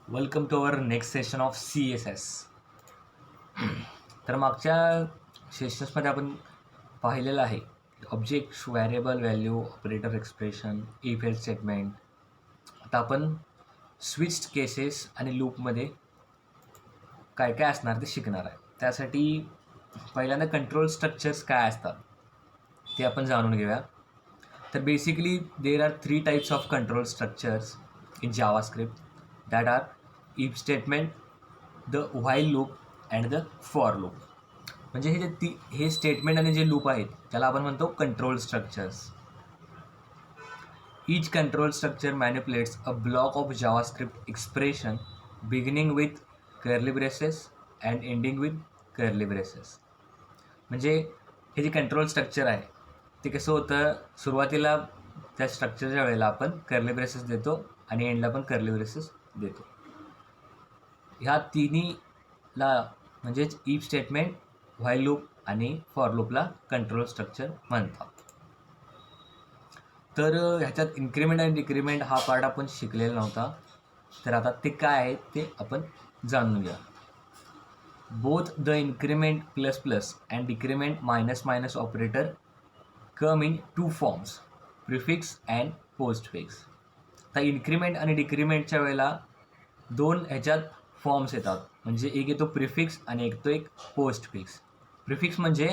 Welcome to our next session of CSS. तर मागच्या सेशन्समध्ये आपण पाहिलेलं आहे object, variable, value, operator, expression, if else statement. आता आपण स्विच केसेस आणि लूपमध्ये काय काय असणार ते शिकणार आहे. त्यासाठी पहिल्यांदा कंट्रोल स्ट्रक्चर्स काय असतात ते आपण जाणून घेऊया. तर basically there are 3 types of control structures in JavaScript. That are if statement, the while loop and the for loop. म्हणजे हे स्टेटमेंट आणि जे लूप आहेत त्याला आपण म्हणतो control structures. Each control structure manipulates a block of JavaScript expression beginning with curly braces and ending with curly braces. म्हणजे हे जे कंट्रोल स्ट्रक्चर आहे ते कसं होतं, सुरुवातीला त्या स्ट्रक्चरच्या वेळेला आपण कर्ली ब्रेसेस देतो आणि एंडला पण कर्ली ब्रेसेस देतो. ह्या तिन्हीला म्हणजेच इफ स्टेटमेंट, व्हाईल लूप आणि फॉर लूपला कंट्रोल स्ट्रक्चर म्हणतात. तर ह्याच्यात इन्क्रिमेंट आणि डिक्रिमेंट हा पार्ट आपण शिकलेला नव्हता. तर आता ते काय आहे ते आपण जाणून घ्या. Both the increment plus plus and decrement minus minus operator come in 2 forms, prefix and postfix. आता इन्क्रिमेंट आणि डिक्रिमेंटच्या वेळेला दोन ह्याच्यात फॉर्म्स येतात. म्हणजे एक येतो प्रिफिक्स आणि एक पोस्टफिक्स. प्रिफिक्स म्हणजे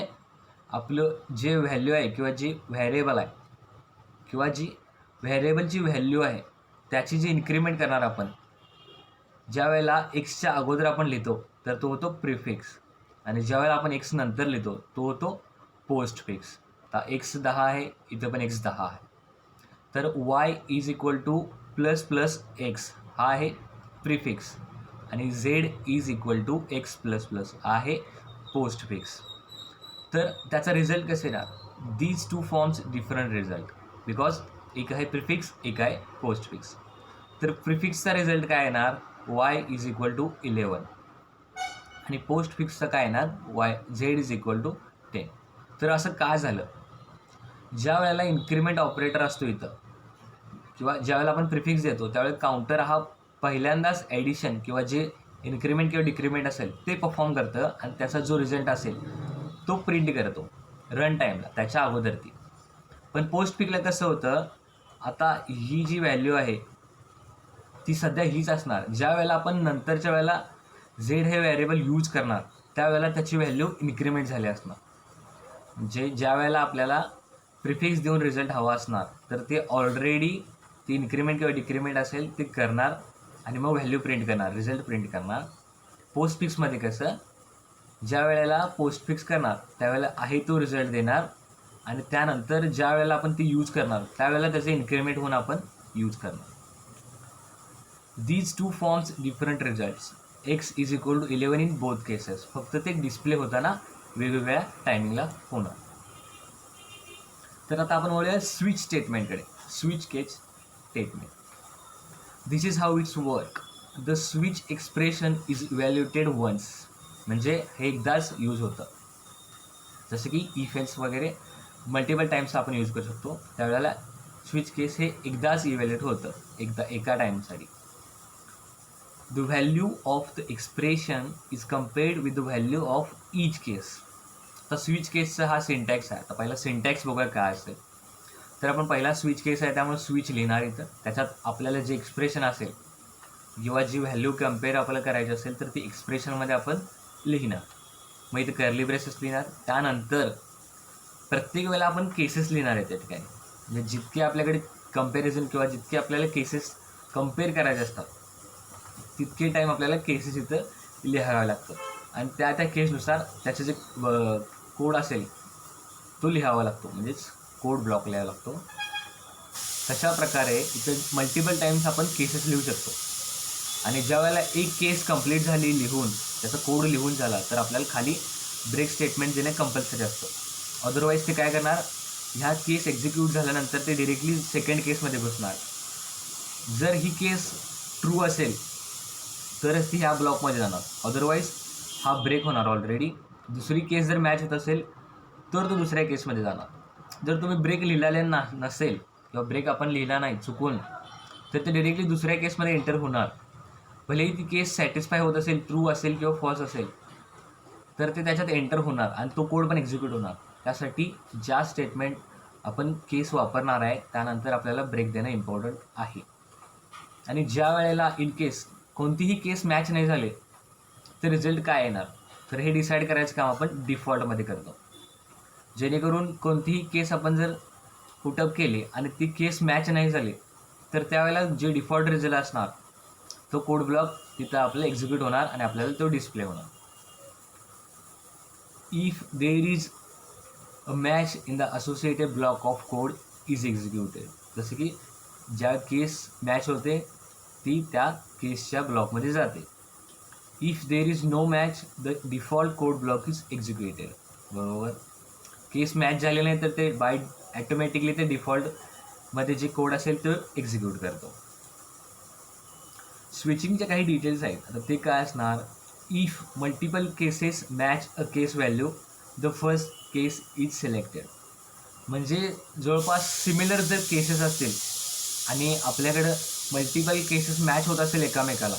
आपलं जे व्हॅल्यू आहे किंवा जी व्हॅरिएबल आहे किंवा जी व्हॅरिएबलची व्हॅल्यू आहे त्याची जी इन्क्रिमेंट करणार आपण ज्या वेळेला एक्सच्या अगोदर आपण लिहितो तर तो होतो प्रिफिक्स, आणि ज्या वेळेला आपण एक्स नंतर लिहितो तो होतो पोस्टफिक्स. आता एक्स 10 आहे, इथं पण एक्स 10 आहे. तर y is equal to plus plus x हा आहे प्रिफिक्स आणि z is equal to x plus plus आहे पोस्टफिक्स. तर त्याचा रिझल्ट कसे येणार? These 2 forms different result because एक आहे प्रिफिक्स, एक आहे पोस्टफिक्स. तर प्रिफिक्सचा रिझल्ट काय येणार? y इज इक्वल टू 11 आणि पोस्टफिक्सचं काय येणार? z is equal to 10. तर असं काय झालं? ज्या वेळेला इन्क्रिमेंट ऑपरेटर असतो इथं किंवा ज्यावेळेला आपण प्रिफिक्स देतो त्यावेळेला काउंटर हा पहिल्यांदाच ॲडिशन किंवा जे इन्क्रिमेंट किंवा डिक्रिमेंट असेल ते परफॉर्म करतं आणि त्याचा जो रिझल्ट असेल तो प्रिंट करतो रन टाईमला त्याच्या अगोदर ती. पण पोस्टफिक्सला कसं होतं, आता ही जी व्हॅल्यू आहे ती सध्या हीच असणार. ज्या वेळेला आपण नंतरच्या वेळेला झेड हे व्हॅरिएबल यूज करणार त्यावेळेला त्याची व्हॅल्यू इन्क्रिमेंट झाली असणार. म्हणजे ज्या वेळेला आपल्याला प्रिफिक्स देऊन रिझल्ट हवा असणार तर ते ऑलरेडी ती इन्क्रिमेंट किंवा डिक्रिमेंट असेल ते करणार आणि मग व्हॅल्यू प्रिंट करणार, रिझल्ट प्रिंट करणार. पोस्टफिक्समध्ये कसं, ज्या वेळेला पोस्टफिक्स करणार त्यावेळेला आहे तो रिझल्ट देणार आणि त्यानंतर ज्या वेळेला आपण ती यूज करणार त्यावेळेला त्याचे इन्क्रिमेंट होऊन आपण यूज करणार. These 2 forms different results. X is equal to 11 in both cases. फक्त ते डिस्प्ले होताना वेगवेगळ्या टायमिंगला होणार. तर आता आपण बोलूया स्विच स्टेटमेंटकडे. Switch case statement. This is how it's work. The switch expression is evaluated once. म्हणजे हे एकदाच यूज होतं. जसं की इफ एल्स वगैरे मल्टिपल टाईम्स आपण यूज करू शकतो. त्यावेळेला स्विच केस हे एकदाच इव्हॅल्युएट होतं एका टाईमसाठी. The value of the expression is compared with the value of each case. तर स्विच केसचा हा सिंटॅक्स आहे. आता पहिला सिंटॅक्स बघूया काय असेल. तर आपण पहिला स्विच केस आहे त्यामुळे स्विच लिहिणार इथं. त्याच्यात आपल्याला जे एक्सप्रेशन असेल किंवा जी व्हॅल्यू कम्पेअर आपल्याला करायची असेल तर ती एक्सप्रेशनमध्ये आपण लिहिणार. मग इथं कर्ली ब्रेसेस लिहिणार. त्यानंतर प्रत्येक वेळेला आपण केसेस लिहिणार आहे त्या ठिकाणी. म्हणजे जितके आपल्याकडे कम्पॅरिझन किंवा जितके आपल्याला केसेस कम्पेअर करायचे असतात तितके टाईम आपल्याला केसेस इथं लिहावं लागतं आणि त्या केसनुसार त्याचं जे कोड असेल तो लिहावा लागतो, म्हणजेच कोड ब्लॉक लिहावा लागतो. तशा प्रकारे इथं मल्टिपल टाईम्स आपण केसेस लिहू शकतो आणि ज्या वेळेला एक केस कंप्लीट झाली लिहून त्याचा कोड लिहून झाला तर आपल्याला खाली ब्रेक स्टेटमेंट देणे कंपल्सरी असतं. अदरवाईज ते काय करणार, ह्या केस एक्झिक्यूट झाल्यानंतर ते डिरेक्टली सेकंड केसमध्ये घुसणार. जर ही केस ट्रू असेल तरच ती ह्या ब्लॉकमध्ये जाणार, अदरवाईज हा ब्रेक होणार. ऑलरेडी दुसरी केस जर मॅच होत असेल तर तो दुसऱ्या केसमध्ये जाणार. जर तुम्ही ब्रेक लिहिलेले नसेल किंवा ब्रेक आपण लिहिला नाही चुकून तर ते डिरेक्टली दुसऱ्या केसमध्ये एंटर होणार भलेही ती केस सॅटिस्फाय होत असेल, ट्रू असेल किंवा फॉल्स असेल, तर ते त्याच्यात एंटर होणार आणि तो कोड पण एक्झिक्यूट होणार. त्यासाठी ज्या स्टेटमेंट आपण केस वापरणार आहे त्यानंतर आपल्याला ब्रेक देणं इम्पॉर्टंट आहे. आणि ज्या वेळेला इन केस कोणतीही केस मॅच नाही झाले तर रिझल्ट काय येणार, तर हे डिसाईड करायचं काम आपण डिफॉल्टमध्ये करतो. जेणेकरून कोणतीही केस आपण जर पुटअप केली आणि ती केस मॅच नाही झाली तर त्यावेळेला जे डिफॉल्ट रिझल्ट असणार तो कोड ब्लॉक तिथं आपल्याला एक्झिक्यूट होणार आणि आपल्याला तो डिस्प्ले होणार. If there is a match in the associated block of code is executed. जसं की ज्या केस मॅच होते ती त्या केसच्या ब्लॉकमध्ये जाते. If there is no match the default code block is executed. बरोबर, केस मॅच झाले नाही तर ते बाय ॲटोमॅटिकली ते डिफॉल्टमध्ये जे कोड असेल तो एक्झिक्यूट करतो. स्विचिंगचे काही डिटेल्स आहेत. आता ते काय असणार, if multiple cases match a case value the first case is selected. म्हणजे जवळपास सिमिलर जर केसेस असतील आणि आपल्याकडं मल्टिपल केसेस मॅच होत असेल एकामेकाला,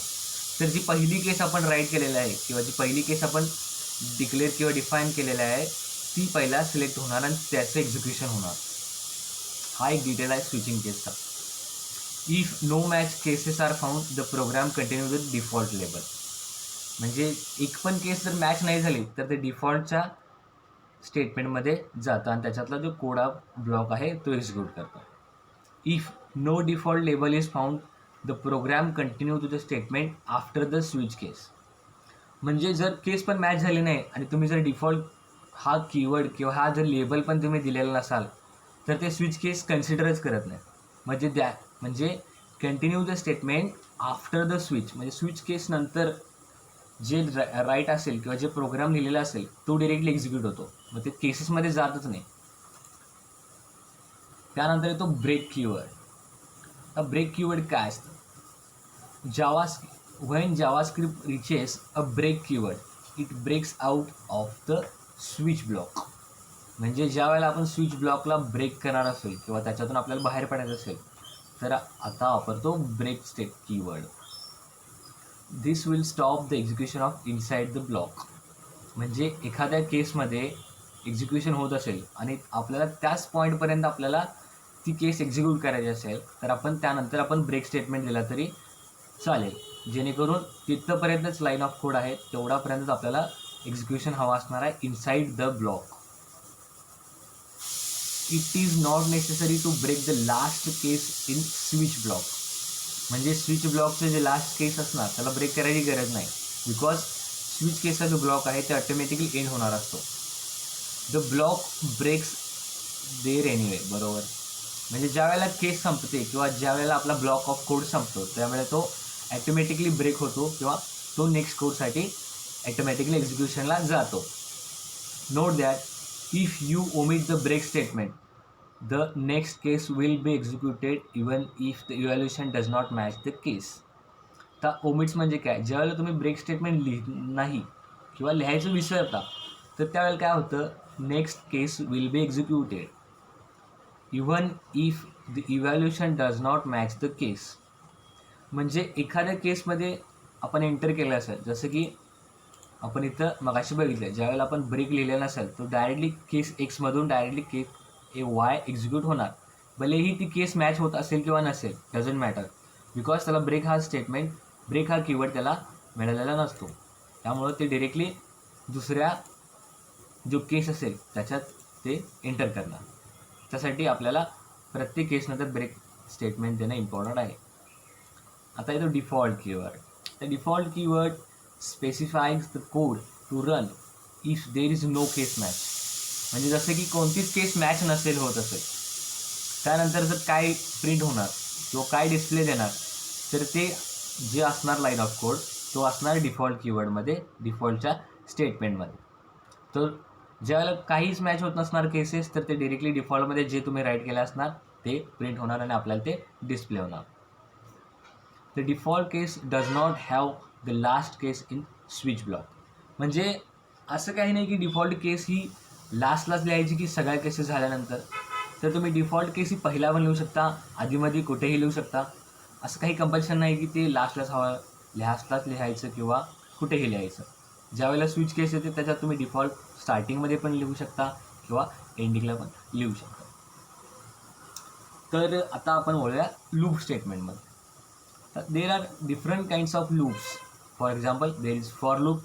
तर जी पहिली केस आपण राईट केलेली आहे किंवा जी पहिली केस आपण डिक्लेअर किंवा डिफाईन केलेली आहे ती पहिला सिलेक्ट होणार आणि त्याचं एक्झिक्युशन होणार. हा एक डिटेल आहे स्विचिंग केसचा. If no match cases are found the program continue with default label. म्हणजे एक पण केस जर मॅच नाही झाली तर ते डिफॉल्टच्या स्टेटमेंटमध्ये जातं आणि त्याच्यातला जो कोडा ब्लॉक आहे तो एक्झिक्यूट करतो. If no default label is found the program continue to the statement after the switch case. म्हणजे जर केस पण मॅच झाली नाही आणि तुम्ही जर डिफॉल्ट हा कीवर्ड किंवा हा जर लेबल पण तुम्ही दिलेला नसाल तर ते स्विच केस कन्सिडरच करत नाही. म्हणजे continue the statement after the switch, म्हणजे स्विच केस नंतर जे राईट असेल किंवा जे प्रोग्राम लिहिलेला असेल तो डिरेक्टली एक्झिक्यूट होतो, मग ते केसेसमध्ये जातच नाही. त्यानंतर येतो ब्रेक कीवर्ड. ब्रेक कीवर्ड काय असतं, when JavaScript reaches a break keyword, it breaks out of the switch block. म्हणजे ज्या वेळेला आपण स्विच ब्लॉकला ब्रेक करणार असेल किंवा त्याच्यातून आपल्याला बाहेर पडायचं असेल तर आता वापरतो break state keyword. This will stop the execution of inside the block. म्हणजे एखाद्या केसमध्ये एक्झिक्युशन होत असेल आणि आपल्याला त्याच पॉईंटपर्यंत आपल्याला ती केस एक्झिक्यूट करायची असेल तर आपण त्यानंतर आपण ब्रेक स्टेटमेंट दिला तरी चालेल, जेणेकरून तिथपर्यंतच लाईन ऑफ कोड आहे तेवढापर्यंतच आपल्याला एक्झिक्युशन हवा असणार आहे inside the block. It is not necessary to break the last case in switch block. म्हणजे स्विच ब्लॉकचं जे लास्ट केस असणार त्याला ब्रेक करायची गरज नाही, बिकॉज स्विच केसचा जो ब्लॉक आहे ते ऑटोमॅटिकली एंड होणार असतो. The block breaks there anyway. बरोबर, म्हणजे ज्या वेळेला केस संपते किंवा ज्या वेळेला आपला ब्लॉक ऑफ कोड संपतो त्यावेळेला तो ॲटोमॅटिकली ब्रेक होतो किंवा तो नेक्स्ट कोडसाठी ॲटोमॅटिकली एक्झिक्युशनला जातो. Note that if you omit the break statement the next case will be executed even if the evaluation does not match the case. आता ओमिट्स म्हणजे काय, ज्यावेळेला तुम्ही ब्रेक स्टेटमेंट नाही किंवा लिहायचं विसरता तर त्यावेळेला काय होतं, next case will be executed even if the evaluation does not match the case. म्हणजे एखाद्या केसमध्ये आपण एंटर केलं असेल, जसं की आपण इथं मगाशी बघितलं ज्यावेळेला आपण ब्रेक लिहिलेला नसेल तो डायरेक्टली केस एक्समधून डायरेक्टली केस वाय एक्झिक्यूट होणार. भलेही ती केस मॅच होत असेल किंवा नसेल, डझंट मॅटर, बिकॉज त्याला ब्रेक हा स्टेटमेंट, ब्रेक हा कीवर्ड त्याला मिळालेला नसतो. त्यामुळं ते डिरेक्टली दुसऱ्या जो केस असेल त्याच्यात ते एंटर करणार. त्यासाठी आपल्याला प्रत्येक केसनंतर ब्रेक स्टेटमेंट देणं इम्पॉर्टंट आहे. आता येतो डिफॉल्ट कीवर्ड. तर default keyword specifies the code to run if there is no case match. म्हणजे जसं की कोणतीच केस मॅच नसेल होत असेल त्यानंतर जर काय प्रिंट होणार किंवा काय डिस्प्ले देणार तर ते जे असणार लाईन ऑफ कोड तो असणार डिफॉल्ट कीवर्डमध्ये, डिफॉल्टच्या स्टेटमेंटमध्ये. तर ज्यावेळेला काहीच मॅच होत नसणार केसेस तर ते डिरेक्टली डिफॉल्टमध्ये जे तुम्ही राईट केलं असणार ते प्रिंट होणार आणि आपल्याला ते डिस्प्ले होणार. The default case does not have the last case in switch block. म्हणजे असं काही नाही की डिफॉल्ट केस ही लास्टलाच लिहायची की सगळ्या केसेस झाल्यानंतर. तर तुम्ही डिफॉल्ट केस ही पहिला पण लिहू शकता, आधीमध्ये कुठेही लिहू शकता. असं काही कंपल्शन नाही की ते लास्टलाच हवं लास्टलाच लिहायचं किंवा कुठेही लिहायचं. ज्यावेळेला स्विच केस येते त्याच्यात तुम्ही डिफॉल्ट स्टार्टिंगमध्ये पण लिहू शकता किंवा एंडिंगला पण लिहू शकता. तर आता आपण बोलूया लूप स्टेटमेंटमध्ये. तर there are different kinds of loops. For example there is for loop,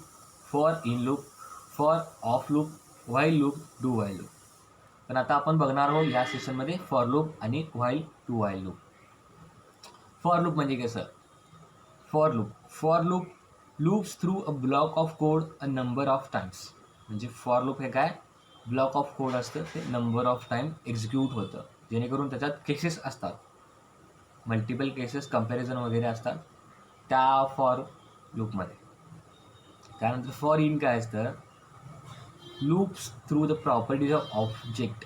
for in loop, for of loop, while loop, do while loop. पण आता आपण बघणार आहोत या सेशनमध्ये फॉर लूप आणि while to while loop. For loop म्हणजे कसं? For loop loops through a block of code a number of times. म्हणजे फॉर लूप हे काय? ब्लॉक ऑफ कोड असतं, ते नंबर ऑफ टाईम एक्झिक्यूट होतं, जेणेकरून त्याच्यात केसेस असतात, मल्टिपल केसेस कम्पॅरिझन वगैरे असतात त्या फॉर लूपमध्ये. त्यानंतर फॉर इन काय असतं? Loops through the properties of object.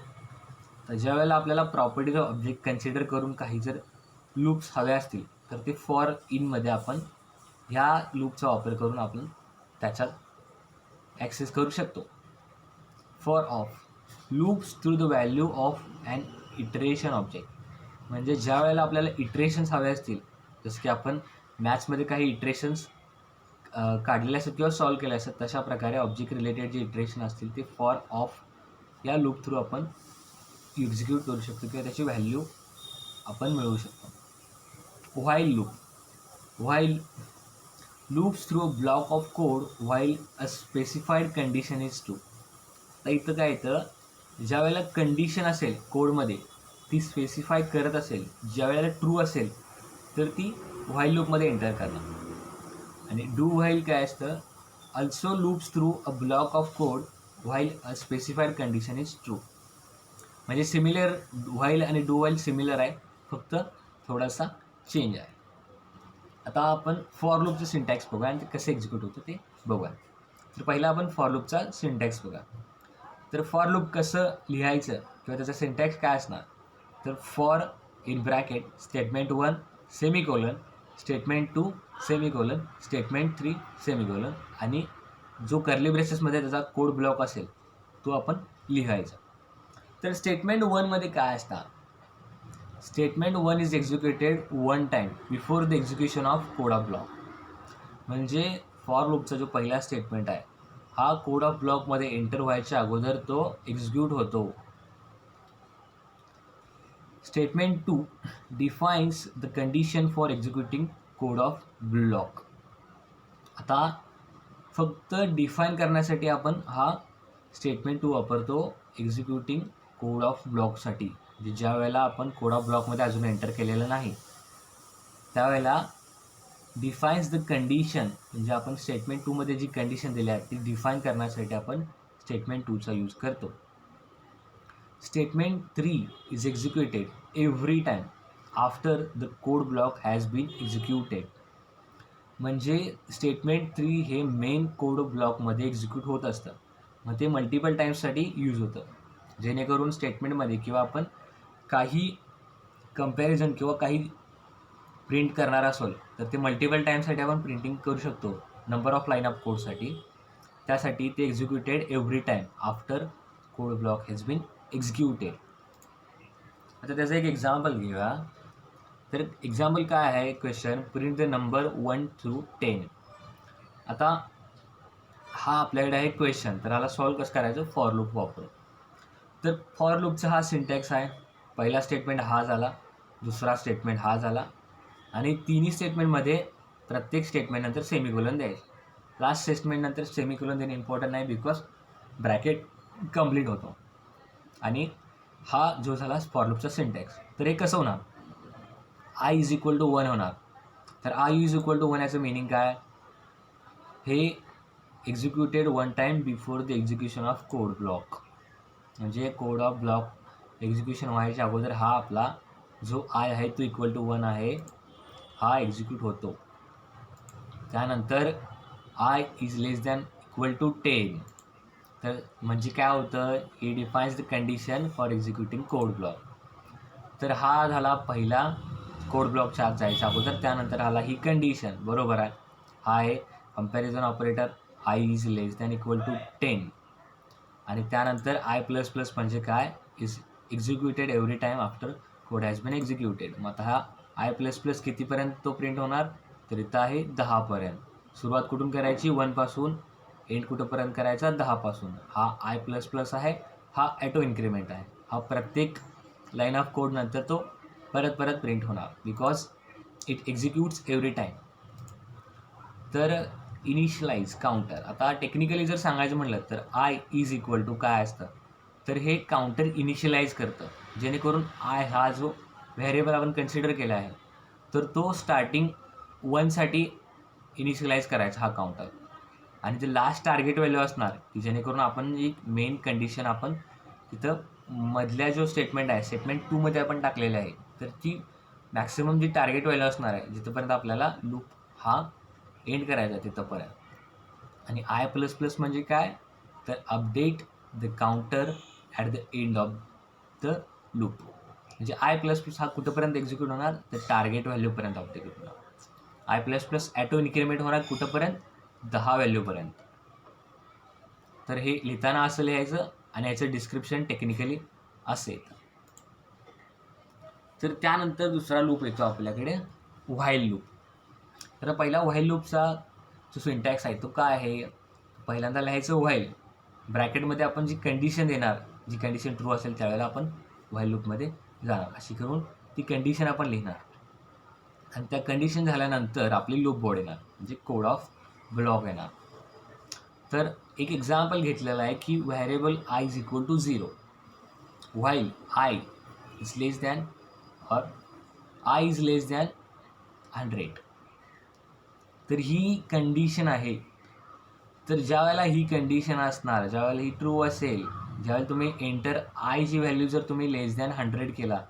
तर ज्या वेळेला आपल्याला प्रॉपर्टीज ऑफ ऑब्जेक्ट कन्सिडर करून काही जर लूप्स हवे असतील तर ते फॉर इनमध्ये आपण ह्या लूपचा वापर करून आपण त्याच्यात ॲक्सेस करू शकतो. For of loops through the value of and iteration object. म्हणजे ज्या वेळेला आपल्याला इटरेशन्स हवे असतील, जसं की आपण मॅथ्समध्ये काही इटरेशन्स काढलेले असतात किंवा सॉल्व केले असतात, तशा प्रकारे ऑब्जेक्ट रिलेटेड जे इटरेशन असतील ते फॉर ऑफ या लूप थ्रू आपण एक्झिक्यूट करू शकतो किंवा त्याची व्हॅल्यू आपण मिळवू शकतो. While loop. While loops through a block of code while a specified condition is true. तर इथं काय येतं? ज्या वेळेला कंडिशन असेल कोडमध्ये, ती स्पेसिफाय करत असेल, ज्या वेळेला ट्रू असेल तर ती व्हाईल लूपमध्ये एंटर करणार. आणि डू व्हाईल काय असतं? Also loops through a block of code while a specified condition is true. म्हणजे सिमिलर, व्हाईल आणि डू व्हाईल सिमिलर आहे, फक्त थोडासा चेंज आहे. आता आपण फॉर लूपचं सिंटॅक्स बघूया आणि ते कसं एक्झिक्यूट होतं ते बघूया. तर पहिला आपण फॉर लूपचा सिंटॅक्स बघा. तर फॉर लूप कसं लिहायचं किंवा त्याचा सिंटॅक्स काय असणार? तर for in bracket statement 1 semicolon, statement 2 semicolon, statement 3 semicolon, आणि जो कर्ली ब्रेसेसमध्ये त्याचा कोड ब्लॉक असेल तो आपण लिहायचा. तर स्टेटमेंट 1 मध्ये काय असणार? Statement 1 is executed one time before the execution of code of block. म्हणजे फॉर लूपचा जो पहिला स्टेटमेंट आहे हा कोड ऑफ ब्लॉकमध्ये एंटर व्हायच्या अगोदर तो एक्झिक्यूट होतो. Statement 2 defines the condition for executing code of block. आता फक्त डिफाईन करण्यासाठी आपण हा स्टेटमेंट 2 वापरतो एक्झिक्युटिंग कोड ऑफ ब्लॉकसाठी. म्हणजे ज्या वेळेला आपण कोड ऑफ ब्लॉकमध्ये अजून एंटर केलेलं नाही त्यावेळेला डिफाईन्स द कंडिशन, म्हणजे आपण स्टेटमेंट 2 मध्ये जी कंडिशन दिली आहे ती डिफाईन करण्यासाठी आपण स्टेटमेंट 2 चा यूज करतो. Statement 3 is executed every time after the code block has been executed. म्हणजे स्टेटमेंट 3 हे मेन कोड ब्लॉकमध्ये एक्झिक्यूट होत असतं, मग ते मल्टिपल टाईम्ससाठी यूज होतं, जेणेकरून स्टेटमेंटमध्ये किंवा आपण काही कंपॅरिझन किंवा काही प्रिंट करणार असेल तर ते मल्टिपल टाईमसाठी आपण प्रिंटिंग करू शकतो नंबर ऑफ लाईन ऑफ कोडसाठी. त्यासाठी ते executed every time after code block has been executed. आता त्याचं एक एक्झाम्पल घेऊया. तर एक्झाम्पल काय आहे? Question print the number 1 through 10. आता हा आपल्याकडे आहे क्वेश्चन, तर ह्याला सॉल्व कसं करायचं? फॉर लूप वापरून. तर फॉर लूपचा हा सिंटॅक्स आहे. पहिला स्टेटमेंट हा झाला, दुसरा स्टेटमेंट हा झाला, आणि तिन्ही स्टेटमेंटमध्ये प्रत्येक स्टेटमेंटनंतर सेमिकोलन द्यायचं. लास्ट स्टेटमेंटनंतर सेमिकोलन देणे इम्पॉर्टंट नाही, बिकॉज ब्रॅकेट कंप्लीट होतो. आणि हा जो झाला फॉर लूपचा सिंटॅक्स. तर हे कसं होणार? आय इज इक्वल टू 1 होणार. तर आय इज इक्वल टू 1 याचं मिनिंग काय? हे executed one time before the execution of code block. म्हणजे कोड ऑफ ब्लॉक एक्झिक्युशन व्हायच्या अगोदर हा आपला जो आय आहे तो इक्वल टू 1 आहे, हा एक्झिक्यूट होतो. त्यानंतर I is less than equal to 10. तर म्हणजे काय होतं? ही defines the condition for executing code block. तर हा झाला पहिला कोड ब्लॉकच्या आत जायच्या अगोदर. त्यानंतर आला ही कंडिशन, बरोबर आहे, हा आहे comparison operator i is less than equal to 10. आणि त्यानंतर आय प्लस प्लस म्हणजे काय? Is executed every time after code has been executed. मग आता हा आय प्लस प्लस कितीपर्यंत तो प्रिंट होणार? तर इथं आहे 10पर्यंत. सुरुवात कुठून करायची? 1 पासून. एंड कुठंपर्यंत करायचा? 10 पासून. हा आय प्लस प्लस आहे, हा ॲटो इन्क्रीमेंट आहे. हा प्रत्येक लाईन ऑफ कोड नंतर तो परत परत प्रिंट होणार बिकॉज इट एक्झिक्यूट्स एव्हरी टाईम. तर इनिशियलाइज काउंटर, आता टेक्निकली जर सांगायचं म्हटलं तर आय इज इक्वल टू काय असतं, तर हे काउंटर इनिशियलाइज करतं, जेणेकरून आय हा जो व्हेरिएबल आपण कन्सिडर केला आहे तर तो स्टार्टिंग 1साठी इनिशियलाइज करायचा हा काउंटर. आणि जे लास्ट टार्गेट व्हॅल्यू असणार की जेणेकरून आपण एक मेन कंडिशन आपण तिथं मधल्या जो स्टेटमेंट आहे स्टेटमेंट 2मध्ये आपण टाकलेलं आहे, तर ती मॅक्सिमम जी टार्गेट व्हॅल्यू असणार आहे जिथंपर्यंत आपल्याला लूप हा एंड करायचा तिथंपर्यंत. आणि आय प्लस प्लस म्हणजे काय, तर update the counter at the end of the loop. म्हणजे आय प्लस प्लस हा कुठंपर्यंत एक्झिक्यूट होणार, तर टार्गेट व्हॅल्यूपर्यंत अपडेट होणार. I plus plus auto increment होणार कुठंपर्यंत, 10 व्हॅल्यूपर्यंत. तर हे लिहिताना असं लिहायचं आणि याचं डिस्क्रिप्शन टेक्निकली असेल. तर त्यानंतर दुसरा लूप येतो आपल्याकडे व्हाईल लूप. तर पहिला व्हाईल लूपचा जो सिंटॅक्स आहे तो काय आहे, पहिल्यांदा लिहायचं व्हाईल, ब्रॅकेटमध्ये आपण जी कंडिशन देणार, जी कंडिशन ट्रू असेल त्यावेळेला आपण व्हाईल लूपमध्ये जाणार, अशी करून ती कंडिशन आपण लिहिणार. आणि त्या कंडिशन झाल्यानंतर आपली लूप बोर्ड येणार, म्हणजे कोड ऑफ ब्लॉक येणार. तर एक एक्झाम्पल घेतलेला आहे की variable i is equal to 0 while i is less than or i is less than 100. तर ही कंडिशन आहे. तर ज्या वेळेला ही कंडिशन असणार, ज्यावेळेला ही ट्रू असेल, ज्यावेळेला तुम्ही एंटर आयची व्हॅल्यू जर तुम्ही लेस दॅन 100 केला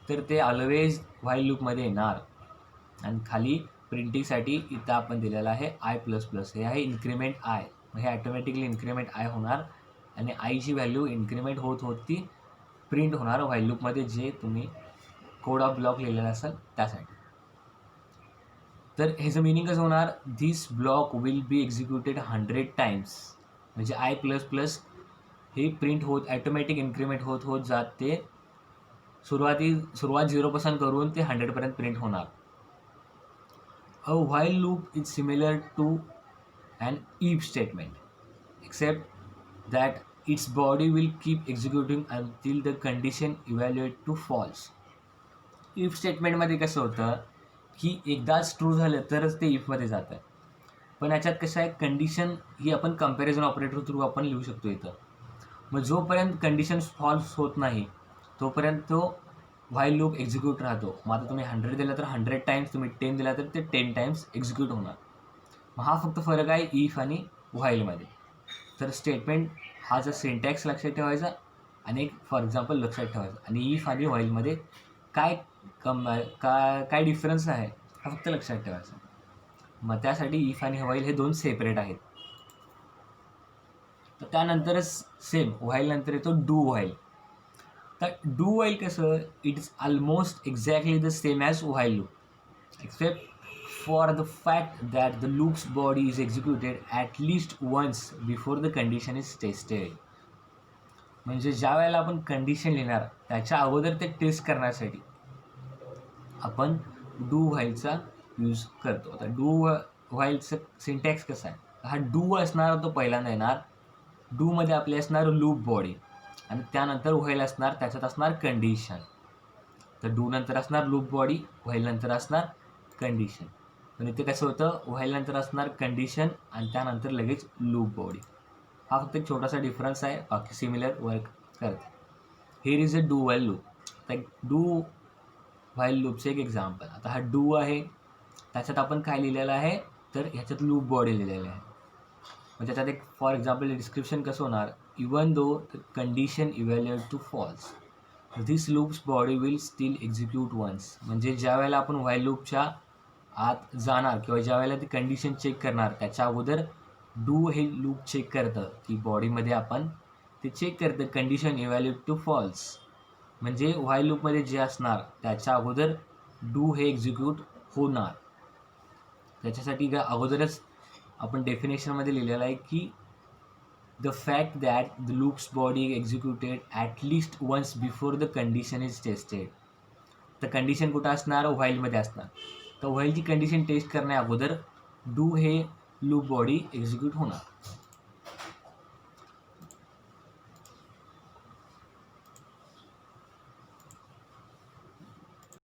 तर ते ऑलवेज व्हाईल लूपमध्ये येणार. आणि खाली प्रिंटिंगसाठी इथं आपण दिलेलं आहे आय प्लस प्लस, हे आहे इन्क्रीमेंट आय. मग हे ॲटोमॅटिकली इन्क्रीमेंट आय होणार आणि आयची व्हॅल्यू इन्क्रीमेंट होत होत ती प्रिंट होणार व्हाईल लूपमध्ये, जे तुम्ही कोड ऑफ ब्लॉक लिहिलेला असाल त्यासाठी. तर ह्याचं मिनिंग कसं होणार, this block will be executed 100 times. म्हणजे आय प्लस प्लस हे प्रिंट होत ॲटोमॅटिक इन्क्रीमेंट होत होत जात ते सुरुवात 0 करून ते 100पर्यंत प्रिंट होणार. A while loop is similar to an if statement except that its body will keep executing until the condition evaluate to false. if स्टेटमेंटमध्ये कसं होतं की एकदाच ट्रू झालं तरच ते इफमध्ये जातं, पण याच्यात कसं आहे, कंडिशन ही आपण कंपॅरिझन ऑपरेटर थ्रू आपण लिहू शकतो इथं. मग जोपर्यंत कंडिशन फॉल्स होत नाही तोपर्यंत तो व्हाईल लूप एक्झिक्यूट राहतो. मग आता तुम्ही 100 दिला तर 100 टाइम्स, तुम्ही 10 दिला तर ते 10 टाइम्स एक्झिक्यूट होणार. मग हा फक्त फरक आहे इफ आणि व्हाईलमध्ये. तर स्टेटमेंट हा जर सिंटॅक्स लक्षात ठेवायचा आणि एक फॉर एक्झाम्पल लक्षात ठेवायचा, आणि इफ आणि व्हाईलमध्ये काय काय डिफरन्स आहे हा फक्त लक्षात ठेवायचा. मग त्यासाठी इफ आणि व्हाईल हे दोन सेपरेट आहेत. तर त्यानंतरच सेम व्हाईल नंतर येतो डू व्हाईल. तर डू व्हाईल कसं, it is almost exactly the same as while loop except for the fact that the loop's body is executed at least once before the condition is tested. म्हणजे ज्या वेळेला आपण condition लिहिणार त्याच्या अगोदर ते टेस्ट करण्यासाठी आपण डू व्हाईलचा यूज करतो. आता डू व्हाईलचं सिंटॅक्स कसा आहे, हा डू असणार तो पहिल्यांदा येणार, डूमध्ये आपले असणार लूप बॉडी आणि त्यानंतर व्हाईल असणार, त्याच्यात असणार कंडिशन. तर डू नंतर असणार लूप बॉडी, व्हाईल नंतर असणार कंडिशन. पण इथे कसं होतं, व्हाईल नंतर असणार कंडिशन आणि त्यानंतर लगेच लूप बॉडी. हा फक्त एक छोटासा डिफरन्स आहे, बाकी सिमिलर वर्क करते. Here is a do while loop. तर डू व्हाईल लूपचं एक एक्झाम्पल. आता हा डू आहे, त्याच्यात आपण काय लिहिलेलं आहे, तर ह्याच्यात लूप बॉडी लिहिलेलं आहे. मग त्याच्यात एक फॉर एक्झाम्पल डिस्क्रिप्शन कसं होणार, even though the condition evaluate to false this loops body will still execute once. म्हणजे ज्या वेळेला आपण व्हाईल लूपच्या आत जाणार किंवा ज्या वेळेला ती कंडिशन चेक करणार त्याच्या अगोदर डू हे लूप चेक करतं की बॉडीमध्ये आपण ते चेक करतं कंडिशन इव्हॅल्युएट टू फॉल्स. म्हणजे व्हाईल लूपमध्ये जे असणार त्याच्या अगोदर डू हे एक्झिक्यूट होणार. त्याच्यासाठी अगोदरच आपण डेफिनेशनमध्ये लिहिलेलं आहे की the fact that the loops body executed at least once before the condition is tested. तर कंडिशन कुठं असणार, व्हाईलमध्ये असणार. तर व्हाईलची कंडिशन टेस्ट करण्या अगोदर डू हे लूप बॉडी एक्झिक्यूट होणार.